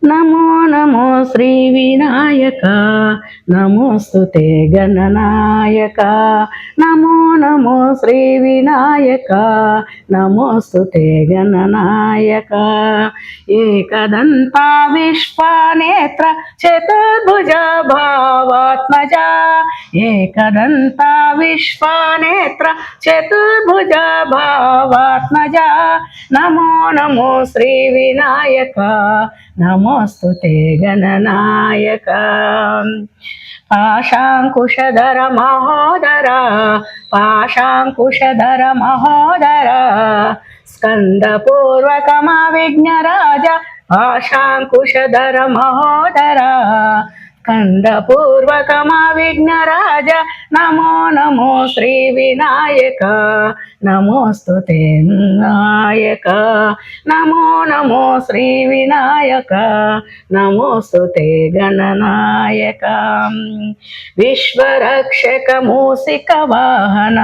నమో నమో శ్రీ వినాయక నమోస్తుతే గణనాయక నమో నమో శ్రీ వినాయక నమోస్తుతే గణనాయక ఏకదంతా విశ్వనేత్ర చతుర్భుజ భావాత్మజ ఏకదంతా విశ్వనేత్ర చతుర్భుజ భావాత్మజ నమో నమో శ్రీ వినాయక నమోస్తుతే గణనాయక పాశాంకుశధర మహోదర పాశాంకుశధర మహోదర స్కందపూర్వకమా విఘ్నరాజ పాశాంకుశధర మహోదర స్కందపూర్వకమా విఘ్నరాజ నమో నమో శ్రీ వినాయక నమోస్తుతే నాయక నమో నమో శ్రీ వినాయక నమోస్తుతే గణనాయక విశ్వరక్షక మూసిక వాహన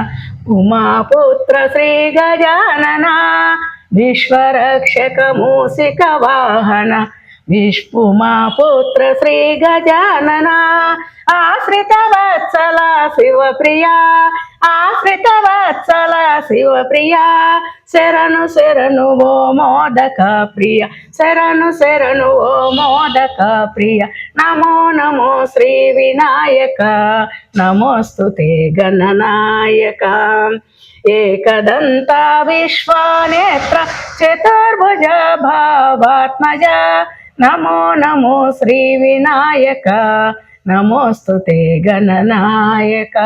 ఉమాపుత్ర శ్రీ గజానన విశ్వరక్షక మూసిక వాహన విష్ణుమాపుత్ర శ్రీ గజానన ఆశ్రిత వత్సల శివప్రియా ఆశ్రిత వత్సల శివప్రియా శరణు శరణు ఓ మోదక ప్రియ శరణు శరణు ఓ మోదక ప్రియ నమో నమో శ్రీ వినాయక నమోస్తుతే గణనాయక ఏకదంత విశ్వనేత్ర చతుర్భుజ భావాత్మజ నమో నమో శ్రీ వినాయక నమోస్తుతే గణనాయక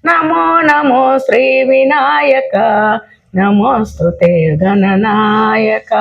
నమో నమో శ్రీ వినాయక నమోస్తుతే గణనాయక.